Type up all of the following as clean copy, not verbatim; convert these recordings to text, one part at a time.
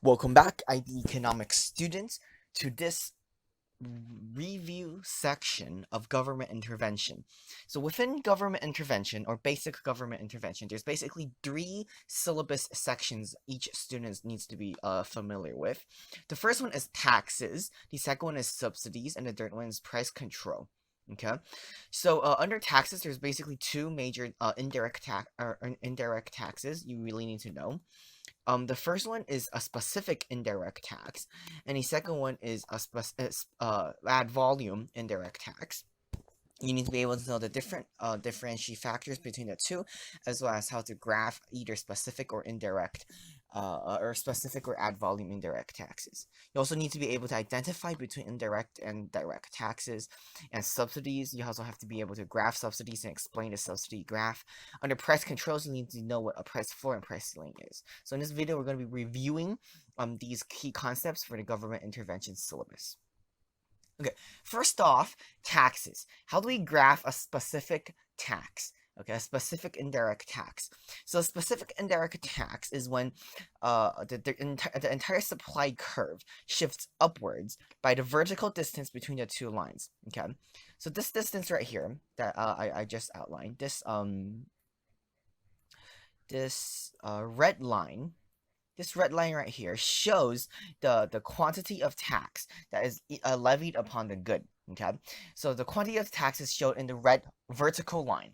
Welcome back, IB economics students, to this review section of government intervention. So within government intervention or basic government intervention, there's basically three syllabus sections each student needs to be familiar with. The first one is taxes, the second one is subsidies, and the third one is price control. Okay, so under taxes, there's basically two major indirect taxes you really need to know. The first one is a specific indirect tax, and the second one is ad volume indirect tax. You need to be able to know the different differentiate factors between the two, as well as how to graph either specific or indirect, or specific or ad volume indirect taxes. You also need to be able to identify between indirect and direct taxes and subsidies. You also have to be able to graph subsidies and explain the subsidy graph. Under price controls, you need to know what a price floor and price ceiling is. So in this video, we're going to be reviewing these key concepts for the government intervention syllabus. Okay, first off, taxes. How do we graph a specific tax? Okay, a specific indirect tax. So a specific indirect tax is when the entire supply curve shifts upwards by the vertical distance between the two lines. Okay, so this distance right here that I just outlined, this red line. This red line right here shows the quantity of tax that is levied upon the good. Okay, so the quantity of tax is shown in the red vertical line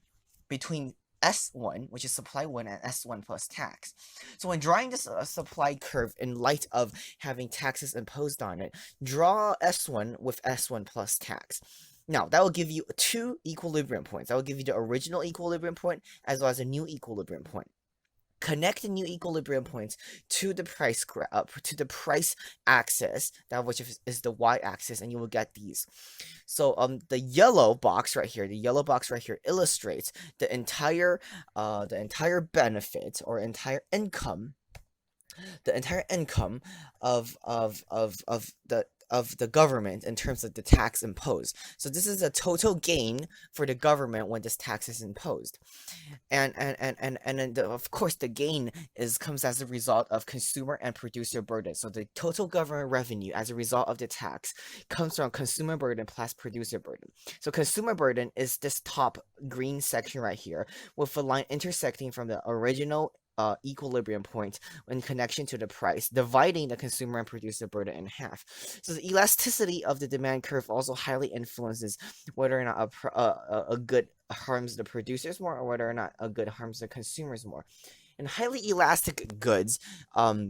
between S1, which is supply 1, and S1 plus tax. So when drawing this supply curve in light of having taxes imposed on it, draw S1 with S1 plus tax. Now, that will give you two equilibrium points. That will give you the original equilibrium point as well as a new equilibrium point. Connect the new equilibrium points to the price axis, that which is the y-axis, and you will get these. So the yellow box right here illustrates the entire benefit or entire income, of the government in terms of the tax imposed. So this is a total gain for the government when this tax is imposed. And then of course the gain comes as a result of consumer and producer burden. So the total government revenue as a result of the tax comes from consumer burden plus producer burden. So consumer burden is this top green section right here with a line intersecting from the original equilibrium point in connection to the price, dividing the consumer and producer burden in half. So the elasticity of the demand curve also highly influences whether or not a good harms the producers more or whether or not a good harms the consumers more. In highly elastic goods, or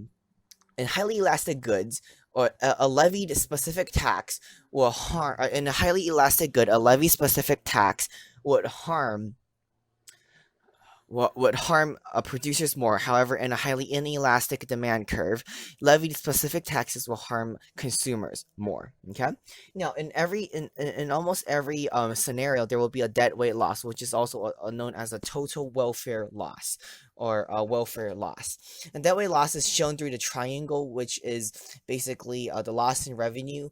a levied specific tax will harm. In a highly elastic good, a levy specific tax would harm producers more. However, in a highly inelastic demand curve, levied specific taxes will harm consumers more. Okay. Now, in almost every scenario, there will be a deadweight loss, which is also known as a total welfare loss or welfare loss. And deadweight loss is shown through the triangle, which is basically the loss in revenue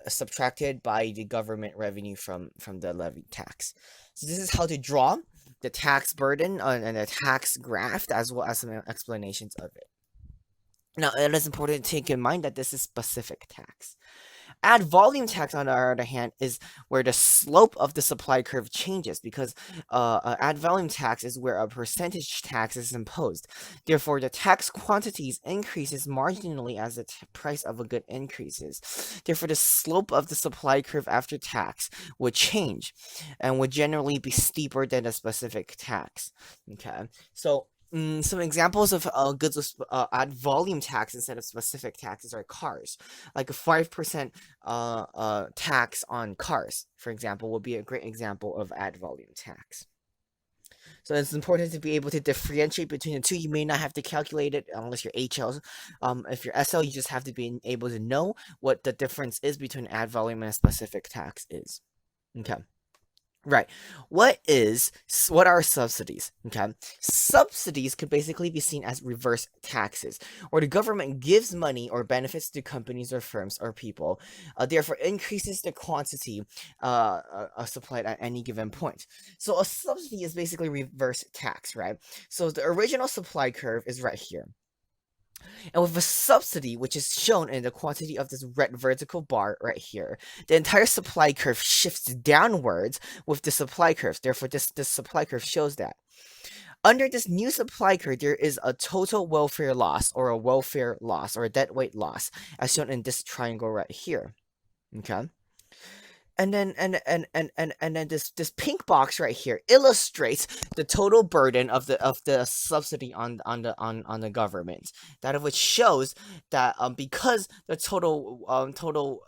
subtracted by the government revenue from the levied tax. So this is how to draw the tax burden and the tax graph, as well as some explanations of it. Now, it is important to take in mind that this is specific tax. Ad volume tax, on the other hand, is where the slope of the supply curve changes, because ad volume tax is where a percentage tax is imposed. Therefore, the tax quantities increases marginally as the price of a good increases. Therefore, the slope of the supply curve after tax would change and would generally be steeper than a specific tax. Okay, so some examples of goods with ad volume tax instead of specific taxes are cars. Like a 5% tax on cars, for example, would be a great example of ad volume tax. So it's important to be able to differentiate between the two. You may not have to calculate it unless you're HL. If you're SL, you just have to be able to know what the difference is between ad volume and a specific tax is. Okay. Right. What are subsidies? Okay. Subsidies could basically be seen as reverse taxes, where the government gives money or benefits to companies or firms or people, therefore increases the quantity supplied at any given point. So a subsidy is basically reverse tax, right? So the original supply curve is right here. And with a subsidy, which is shown in the quantity of this red vertical bar right here, the entire supply curve shifts downwards with the supply curve. Therefore, this supply curve shows that. Under this new supply curve, there is a total welfare loss, or a welfare loss, or a deadweight loss, as shown in this triangle right here. Okay. And then this pink box right here illustrates the total burden of the subsidy on the government. That of which shows that because the total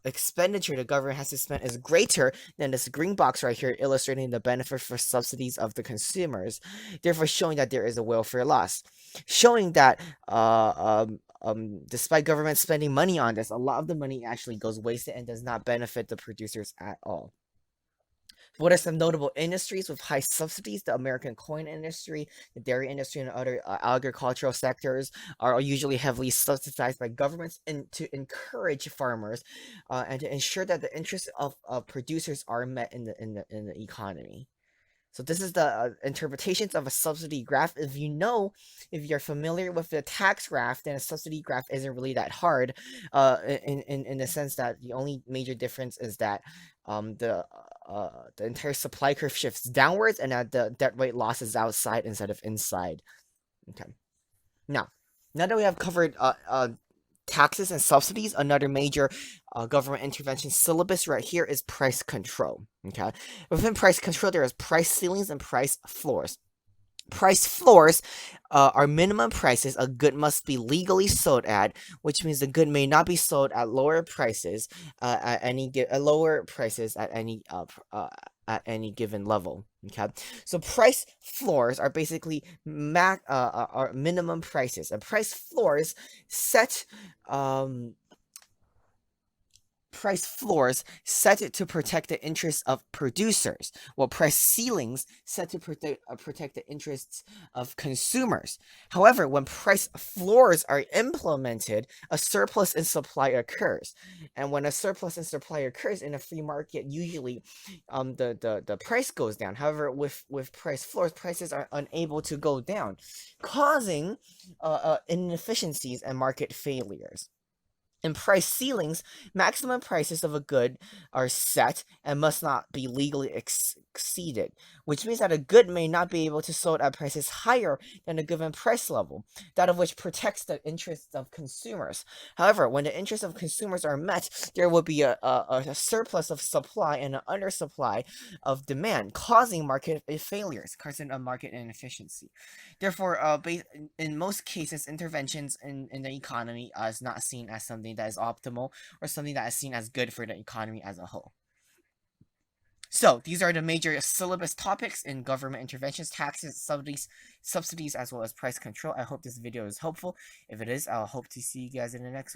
expenditure the government has to spend is greater than this green box right here, illustrating the benefit for subsidies of the consumers, therefore showing that there is a welfare loss, showing that despite government spending money on this, a lot of the money actually goes wasted and does not benefit the producers at all. What are some notable industries with high subsidies? The American coin industry, the dairy industry, and other agricultural sectors are usually heavily subsidized by governments to encourage farmers and to ensure that the interests of producers are met in the economy. So this is the interpretations of a subsidy graph. If you're familiar with the tax graph, then a subsidy graph isn't really that hard, in the sense that the only major difference is that the entire supply curve shifts downwards, and that the deadweight loss is outside instead of inside. Okay. Now that we have covered taxes and subsidies, another major government intervention syllabus right here is price control. Okay, within price control, there is price ceilings and price floors. Price floors are minimum prices a good must be legally sold at, which means the good may not be sold at lower prices at any given level. Okay, so price floors are basically are minimum prices, and price floors set to protect the interests of producers, while price ceilings set to protect the interests of consumers. However, when price floors are implemented, a surplus in supply occurs, and when a surplus in supply occurs in a free market, usually the price goes down. However, with price floors, prices are unable to go down, causing inefficiencies and market failures. In price ceilings, maximum prices of a good are set and must not be legally exceeded, which means that a good may not be able to sold at prices higher than a given price level, that of which protects the interests of consumers. However, when the interests of consumers are met, there will be a surplus of supply and an undersupply of demand, causing market failures, causing a market inefficiency. Therefore, in most cases, interventions in the economy is not seen as something that is optimal or something that is seen as good for the economy as a whole. So these are the major syllabus topics in government interventions, taxes, subsidies, as well as price control. I hope this video is helpful. If it is, I'll hope to see you guys in the next one.